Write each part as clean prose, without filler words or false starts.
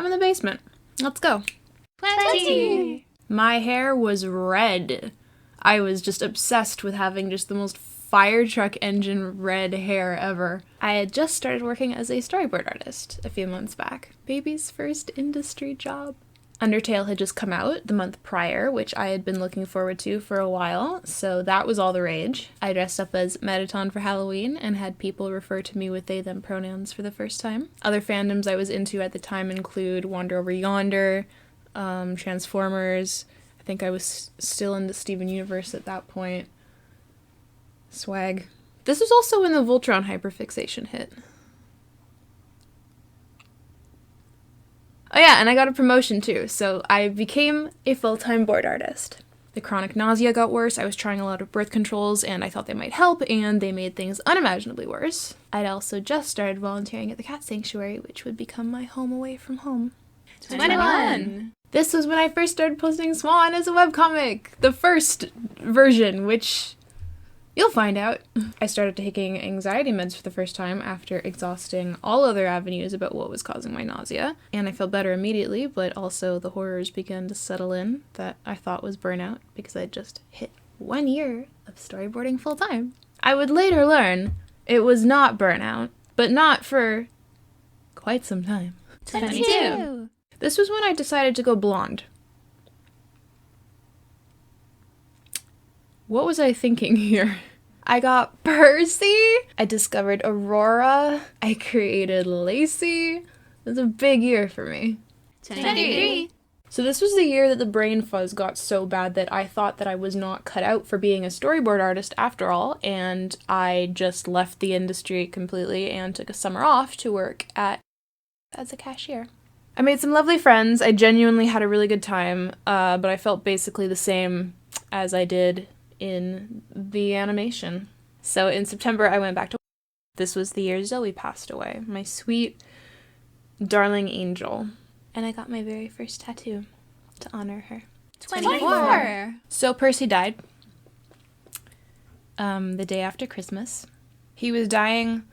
I'm in the basement. Let's go. 20! My hair was red. I was just obsessed with having just the most fire truck engine red hair ever. I had just started working as a storyboard artist a few months back. Baby's first industry job. Undertale had just come out the month prior, which I had been looking forward to for a while, so that was all the rage. I dressed up as Mettaton for Halloween and had people refer to me with they, them pronouns for the first time. Other fandoms I was into at the time include Wander Over Yonder, Transformers. I think I was still into Steven Universe at that point. Swag. This was also when the Voltron hyperfixation hit. Oh yeah, and I got a promotion too, so I became a full-time board artist. The chronic nausea got worse, I was trying a lot of birth controls, and I thought they might help, and they made things unimaginably worse. I'd also just started volunteering at the Cat Sanctuary, which would become my home away from home. 21! This was when I first started posting Swan as a webcomic! The first version, which you'll find out. I started taking anxiety meds for the first time after exhausting all other avenues about what was causing my nausea, and I felt better immediately, but also the horrors began to settle in that I thought was burnout because I'd just hit 1 year of storyboarding full time. I would later learn it was not burnout, but not for quite some time. 22! This was when I decided to go blonde. What was I thinking here? I got Percy. I discovered Aurora. I created Lacey. It was a big year for me. 23! So this was the year that the brain fuzz got so bad that I thought that I was not cut out for being a storyboard artist after all, and I just left the industry completely and took a summer off to work as a cashier. I made some lovely friends. I genuinely had a really good time, but I felt basically the same as I did in the animation. So in September, I went back to work. This was the year Zoe passed away, my sweet, darling angel. And I got my very first tattoo to honor her. 24! So Percy died the day after Christmas. He was dying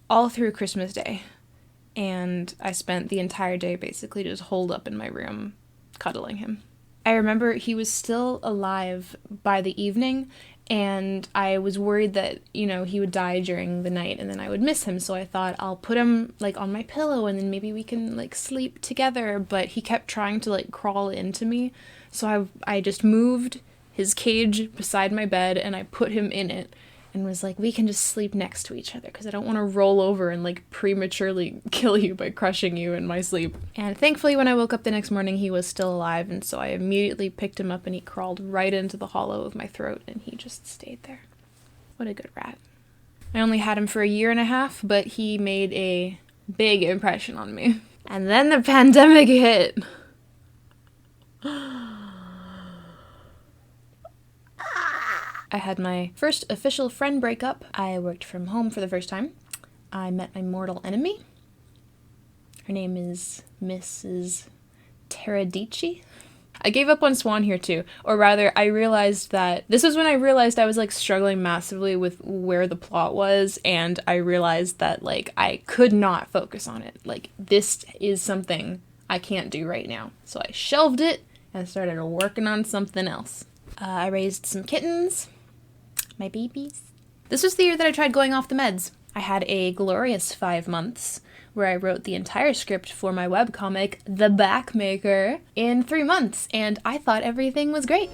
all through Christmas Day. And I spent the entire day basically just holed up in my room, cuddling him. I remember he was still alive by the evening, and I was worried that, he would die during the night, and then I would miss him, so I thought I'll put him, on my pillow, and then maybe we can, sleep together, but he kept trying to, crawl into me, so I just moved his cage beside my bed, and I put him in it, and was like, we can just sleep next to each other, because I don't want to roll over and, prematurely kill you by crushing you in my sleep. And thankfully, when I woke up the next morning, he was still alive, and so I immediately picked him up, and he crawled right into the hollow of my throat, and he just stayed there. What a good rat. I only had him for 1.5 years, but he made a big impression on me. And then the pandemic hit. I had my first official friend breakup. I worked from home for the first time. I met my mortal enemy. Her name is Mrs. Teradici. I gave up on Swan here too, or rather, I realized that this was when I realized I was struggling massively with where the plot was, and I realized that I could not focus on it. This is something I can't do right now. So I shelved it and started working on something else. I raised some kittens. My babies. This was the year that I tried going off the meds. I had a glorious 5 months where I wrote the entire script for my webcomic, The Backmaker, in 3 months, and I thought everything was great.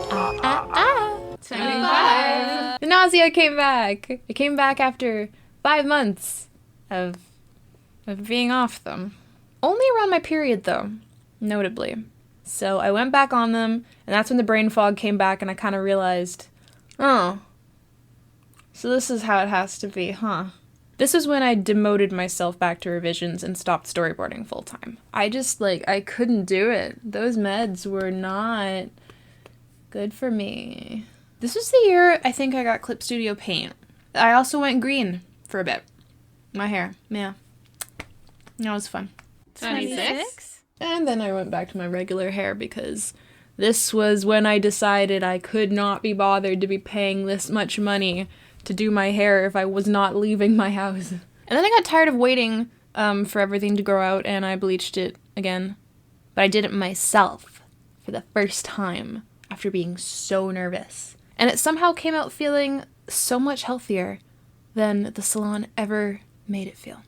25! The nausea came back. It came back after 5 months of being off them. Only around my period, though, notably. So I went back on them, and that's when the brain fog came back, and I kind of realized, oh, so this is how it has to be, huh? This is when I demoted myself back to revisions and stopped storyboarding full time. I just, I couldn't do it. Those meds were not good for me. This was the year I think I got Clip Studio paint. I also went green for a bit. My hair, yeah. That was fun. 26? And then I went back to my regular hair because this was when I decided I could not be bothered to be paying this much money to do my hair if I was not leaving my house. And then I got tired of waiting for everything to grow out, and I bleached it again. But I did it myself for the first time after being so nervous. And it somehow came out feeling so much healthier than the salon ever made it feel.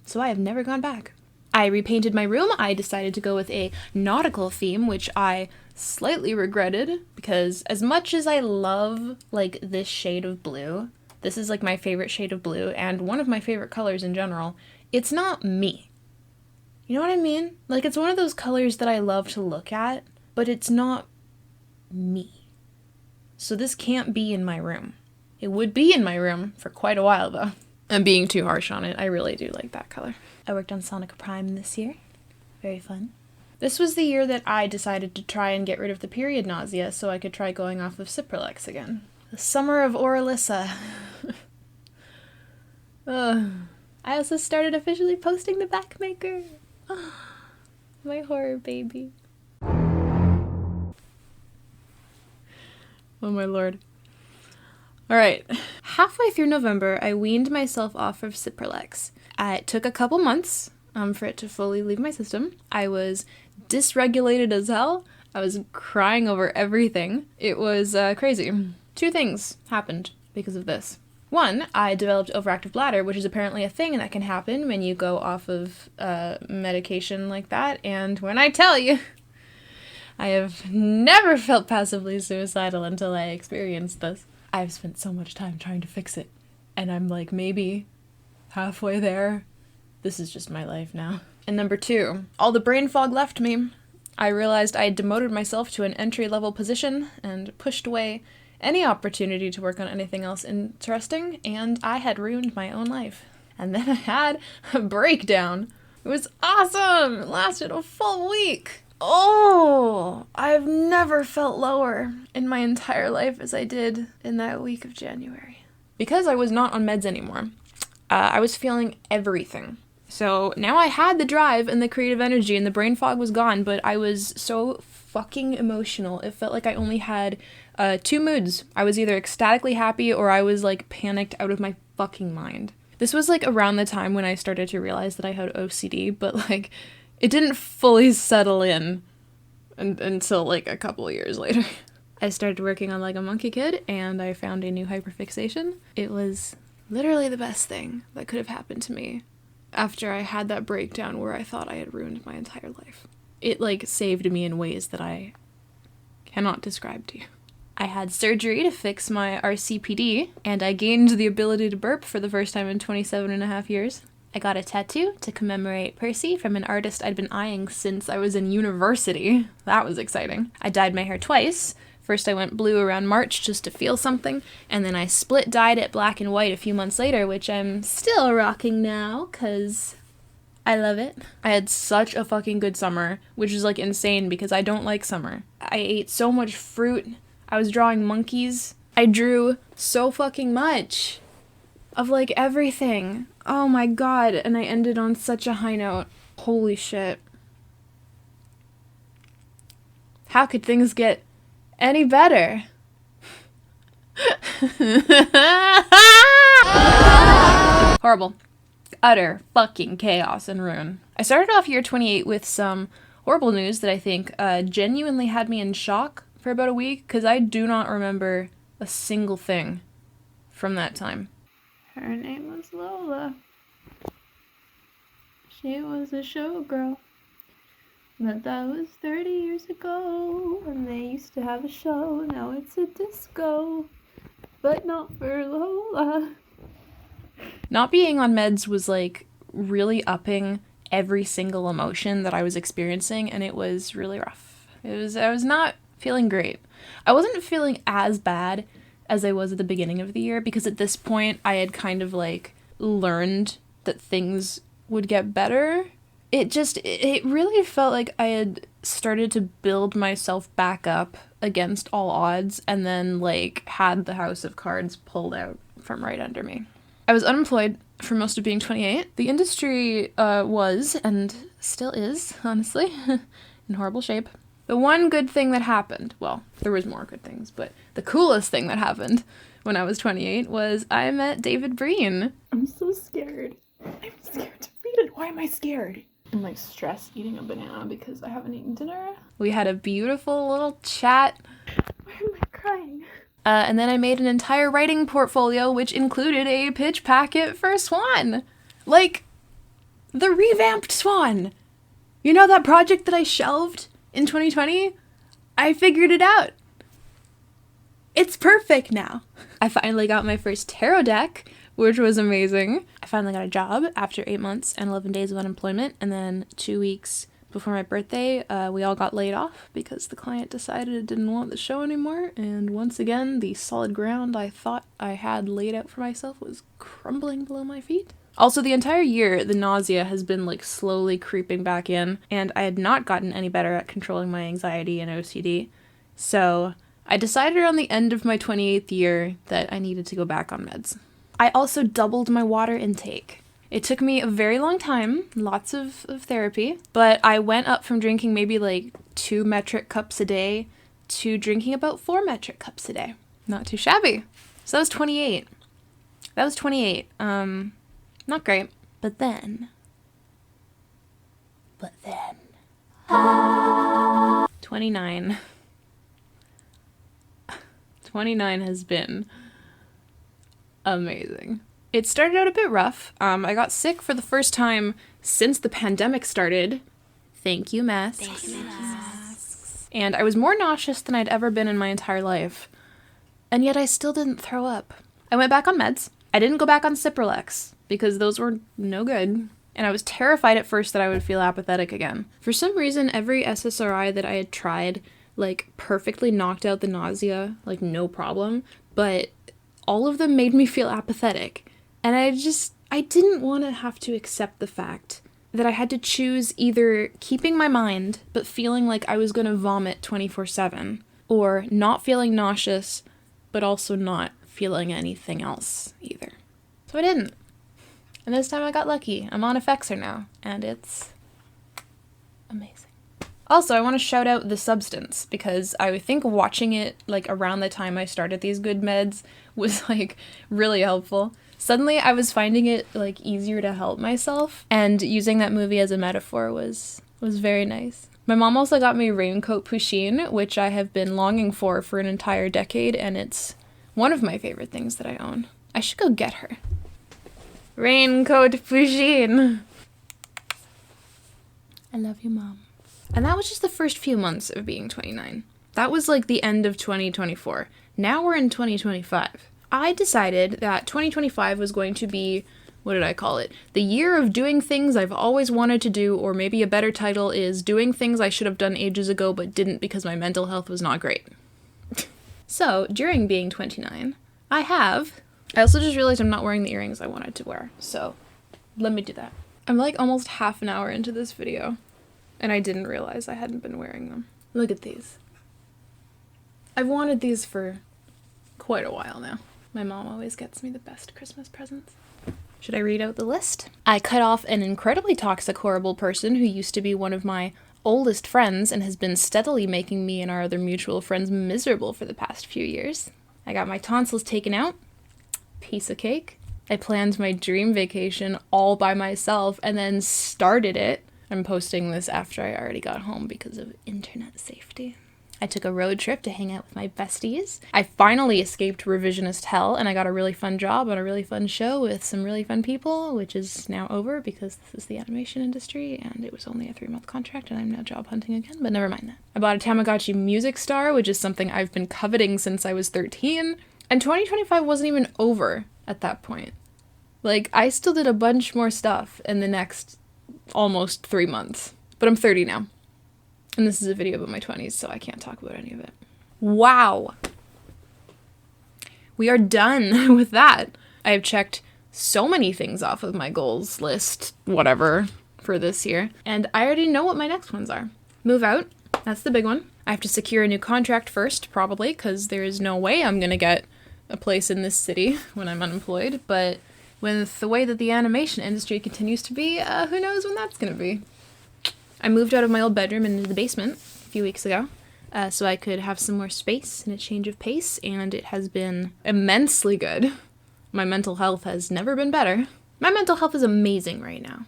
So I have never gone back. I repainted my room. I decided to go with a nautical theme, which I slightly regretted because as much as I love like this shade of blue, this is like my favorite shade of blue and one of my favorite colors in general, it's not me. You know what I mean? Like it's one of those colors that I love to look at, but it's not me. So this can't be in my room. It would be in my room for quite a while though. I'm being too harsh on it. I really do like that color. I worked on Sonica Prime this year. Very fun. This was the year that I decided to try and get rid of the period nausea so I could try going off of Cipralex again. The summer of Oralissa. I also started officially posting the Backmaker. My horror baby. Oh my lord. Alright. Halfway through November, I weaned myself off of Cipralex. It took a couple months for it to fully leave my system. I was dysregulated as hell. I was crying over everything. It was crazy. 2 things happened because of this. 1, I developed overactive bladder, which is apparently a thing that can happen when you go off of medication like that. And when I tell you, I have never felt passively suicidal until I experienced this. I've spent so much time trying to fix it, and I'm like maybe halfway there. This is just my life now. And number 2, all the brain fog left me. I realized I had demoted myself to an entry-level position and pushed away any opportunity to work on anything else interesting, and I had ruined my own life. And then I had a breakdown. It was awesome! It lasted a full week. Oh, I've never felt lower in my entire life as I did in that week of January. Because I was not on meds anymore, I was feeling everything. So now I had the drive and the creative energy and the brain fog was gone, but I was so fucking emotional. It felt like I only had 2 moods. I was either ecstatically happy or I was like panicked out of my fucking mind. This was like around the time when I started to realize that I had OCD, but like it didn't fully settle in until like a couple of years later. I started working on Like a Monkey Kid and I found a new hyperfixation. It was literally the best thing that could have happened to me after I had that breakdown where I thought I had ruined my entire life. It like saved me in ways that I cannot describe to you. I had surgery to fix my RCPD and I gained the ability to burp for the first time in 27.5 years. I got a tattoo to commemorate Percy from an artist I'd been eyeing since I was in university. That was exciting. I dyed my hair twice. First I went blue around March just to feel something, and then I split dyed it black and white a few months later, which I'm still rocking now, cause I love it. I had such a fucking good summer, which is like insane because I don't like summer. I ate so much fruit. I was drawing monkeys. I drew so fucking much of like everything. Oh my god, and I ended on such a high note. Holy shit. How could things get any better? Horrible. Utter fucking chaos and ruin. I started off year 28 with some horrible news that I think genuinely had me in shock for about a week, because I do not remember a single thing from that time. Her name was Lola. She was a showgirl. But that was 30 years ago, and they used to have a show. Now it's a disco, but not for Lola. Not being on meds was like really upping every single emotion that I was experiencing, and it was really rough. I was not feeling great. I wasn't feeling as bad as I was at the beginning of the year, because at this point I had kind of like learned that things would get better. It really felt like I had started to build myself back up against all odds, and then like had the house of cards pulled out from right under me. I was unemployed for most of being 28. The industry was, and still is, honestly, in horrible shape. The one good thing that happened, well, there was more good things, but the coolest thing that happened when I was 28 was I met David Breen. I'm so scared. I'm scared to be excited. Why am I scared? I'm like stressed eating a banana because I haven't eaten dinner. We had a beautiful little chat. Why am I crying? And then I made an entire writing portfolio, which included a pitch packet for Swan. Like, the revamped Swan. You know that project that I shelved in 2020? I figured it out. It's perfect now. I finally got my first tarot deck, which was amazing. I finally got a job after 8 months and 11 days of unemployment, and then 2 weeks before my birthday, we all got laid off because the client decided it didn't want the show anymore, and once again, the solid ground I thought I had laid out for myself was crumbling below my feet. Also, the entire year, the nausea has been like slowly creeping back in, and I had not gotten any better at controlling my anxiety and OCD, so I decided around the end of my 28th year that I needed to go back on meds. I also doubled my water intake. It took me a very long time, lots of therapy, but I went up from drinking maybe like 2 metric cups a day to drinking about 4 metric cups a day. Not too shabby. So that was 28. Not great. But then 29. 29 has been amazing. It started out a bit rough. I got sick for the first time since the pandemic started. Thank you, masks. And I was more nauseous than I'd ever been in my entire life. And yet I still didn't throw up. I went back on meds. I didn't go back on Cipralex because those were no good. And I was terrified at first that I would feel apathetic again. For some reason, every SSRI that I had tried, like, perfectly knocked out the nausea, like, no problem. But all of them made me feel apathetic. And I didn't want to have to accept the fact that I had to choose either keeping my mind, but feeling like I was going to vomit 24/7, or not feeling nauseous, but also not feeling anything else either. So I didn't. And this time I got lucky. I'm on Effexor now, and it's amazing. Also, I want to shout out The Substance, because I think watching it, like, around the time I started these good meds was, like, really helpful. Suddenly, I was finding it, like, easier to help myself, and using that movie as a metaphor was very nice. My mom also got me Raincoat Pusheen, which I have been longing for an entire decade, and it's one of my favorite things that I own. I should go get her. Raincoat Pusheen. I love you, Mom. And that was just the first few months of being 29. That was like the end of 2024. Now we're in 2025. I decided that 2025 was going to be, what did I call it? The year of doing things I've always wanted to do, or maybe a better title is doing things I should have done ages ago but didn't because my mental health was not great. So, during being 29, I also just realized I'm not wearing the earrings I wanted to wear, so let me do that. I'm like almost half an hour into this video, and I didn't realize I hadn't been wearing them. Look at these. I've wanted these for quite a while now. My mom always gets me the best Christmas presents. Should I read out the list? I cut off an incredibly toxic, horrible person who used to be one of my oldest friends and has been steadily making me and our other mutual friends miserable for the past few years. I got my tonsils taken out. Piece of cake. I planned my dream vacation all by myself and then started it. I'm posting this after I already got home because of internet safety. I took a road trip to hang out with my besties. I finally escaped revisionist hell, and I got a really fun job on a really fun show with some really fun people, which is now over because this is the animation industry, and it was only a 3-month contract, and I'm now job hunting again, but never mind that. I bought a Tamagotchi Music Star, which is something I've been coveting since I was 13, and 2025 wasn't even over at that point. Like, I still did a bunch more stuff in the next almost 3 months, but I'm 30 now. And this is a video about my 20s, so I can't talk about any of it. Wow. We are done with that. I have checked so many things off of my goals list, whatever, for this year. And I already know what my next ones are. Move out. That's the big one. I have to secure a new contract first, probably, because there is no way I'm going to get a place in this city when I'm unemployed. But with the way that the animation industry continues to be, who knows when that's going to be. I moved out of my old bedroom into the basement a few weeks ago, so I could have some more space and a change of pace, and it has been immensely good. My mental health has never been better. My mental health is amazing right now.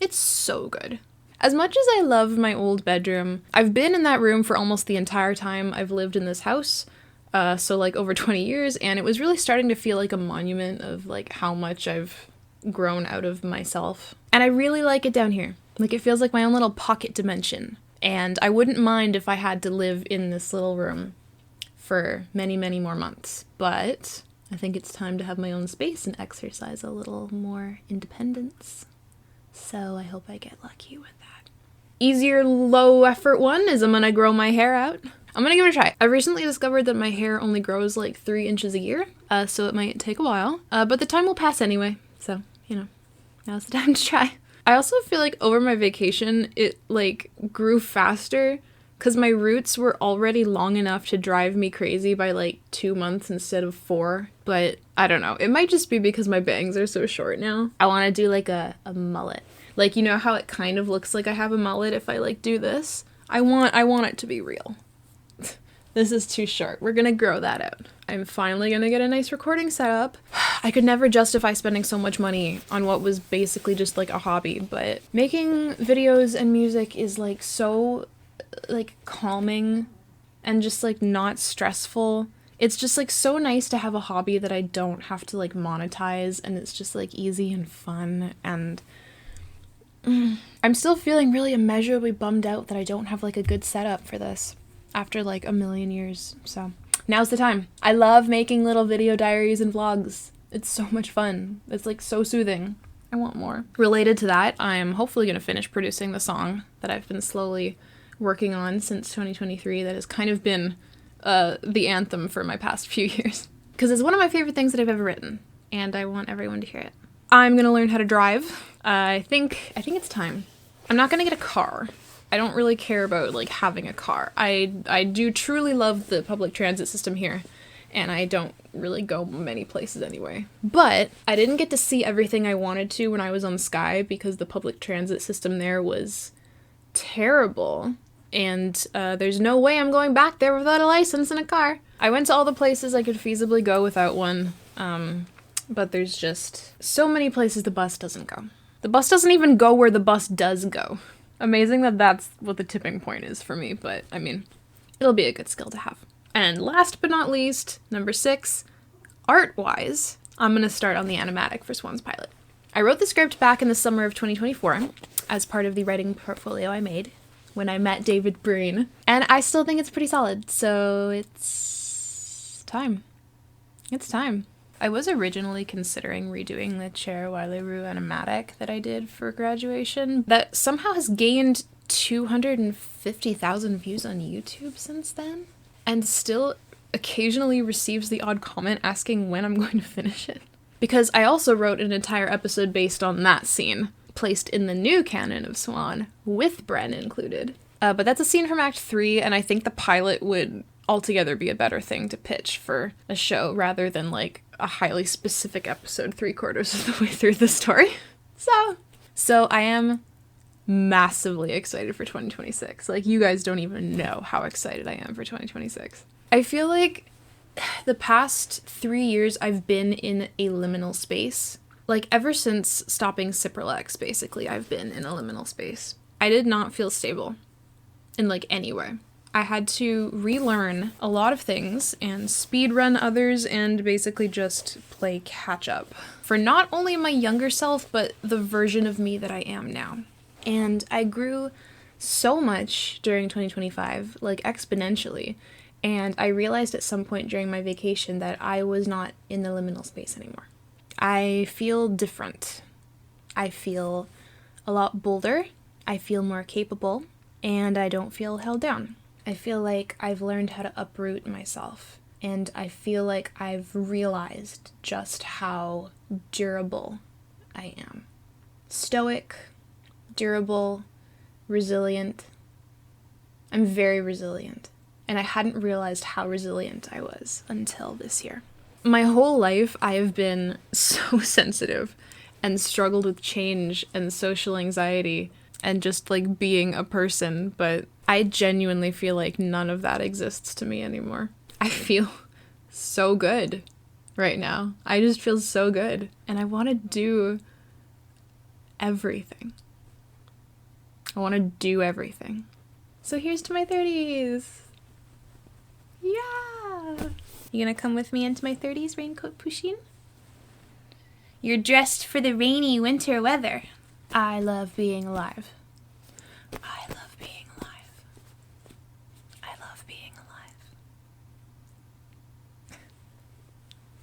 It's so good. As much as I love my old bedroom, I've been in that room for almost the entire time I've lived in this house. So like over 20 years, and it was really starting to feel like a monument of like how much I've grown out of myself. And I really like it down here. Like, it feels like my own little pocket dimension. And I wouldn't mind if I had to live in this little room for many, many more months. But I think it's time to have my own space and exercise a little more independence. So I hope I get lucky with that. Easier, low effort one is I'm gonna grow my hair out. I'm gonna give it a try. I recently discovered that my hair only grows like 3 inches a year, so it might take a while. But the time will pass anyway, so, you know, now's the time to try. I also feel like over my vacation, it like grew faster because my roots were already long enough to drive me crazy by like 2 months instead of 4. But I don't know. It might just be because my bangs are so short now. I want to do like a mullet. Like, you know how it kind of looks like I have a mullet if I like do this? I want it to be real. This is too short. We're gonna grow that out. I'm finally gonna get a nice recording setup. I could never justify spending so much money on what was basically just like a hobby, but making videos and music is like so like calming and just like not stressful. It's just like so nice to have a hobby that I don't have to like monetize, and it's just like easy and fun. And I'm still feeling really immeasurably bummed out that I don't have like a good setup for this after like a million years. So now's the time. I love making little video diaries and vlogs. It's so much fun. It's like so soothing. I want more. Related to that, I'm hopefully going to finish producing the song that I've been slowly working on since 2023 that has kind of been the anthem for my past few years. Because it's one of my favorite things that I've ever written, and I want everyone to hear it. I'm going to learn how to drive. I think it's time. I'm not going to get a car. I don't really care about like having a car. I do truly love the public transit system here, and I don't really go many places anyway. But I didn't get to see everything I wanted to when I was on Skye because the public transit system there was terrible, and there's no way I'm going back there without a license and a car. I went to all the places I could feasibly go without one, but there's just so many places the bus doesn't go. The bus doesn't even go where the bus does go. Amazing that that's what the tipping point is for me, but I mean, it'll be a good skill to have. And last but not least, number 6, art-wise, I'm going to start on the animatic for Swan's Pilot. I wrote the script back in the summer of 2024 as part of the writing portfolio I made when I met David Breen, and I still think it's pretty solid, so it's time. It's time. I was originally considering redoing the Cher Waileru animatic that I did for graduation that somehow has gained 250,000 views on YouTube since then, and still occasionally receives the odd comment asking when I'm going to finish it. Because I also wrote an entire episode based on that scene, placed in the new canon of Swan, with Bren included. But that's a scene from Act 3, and I think the pilot would altogether be a better thing to pitch for a show rather than like a highly specific episode 3/4 of the way through the story. So I am massively excited for 2026. Like, you guys don't even know how excited I am for 2026. I feel like the past 3 years I've been in a liminal space. Like, ever since stopping Cipralex, basically, I've been in a liminal space. I did not feel stable in like any way. I had to relearn a lot of things and speedrun others and basically just play catch up for not only my younger self, but the version of me that I am now. And I grew so much during 2025, like exponentially. And I realized at some point during my vacation that I was not in the liminal space anymore. I feel different. I feel a lot bolder. I feel more capable. And I don't feel held down. I feel like I've learned how to uproot myself, and I feel like I've realized just how durable I am. Stoic, durable, resilient. I'm very resilient, and I hadn't realized how resilient I was until this year. My whole life, I have been so sensitive and struggled with change and social anxiety and just like being a person, but I genuinely feel like none of that exists to me anymore. I feel so good right now. I just feel so good, and I want to do everything. I want to do everything. So here's to my 30s. Yeah. You gonna come with me into my 30s, Raincoat Pusheen? You're dressed for the rainy winter weather. I love being alive. I love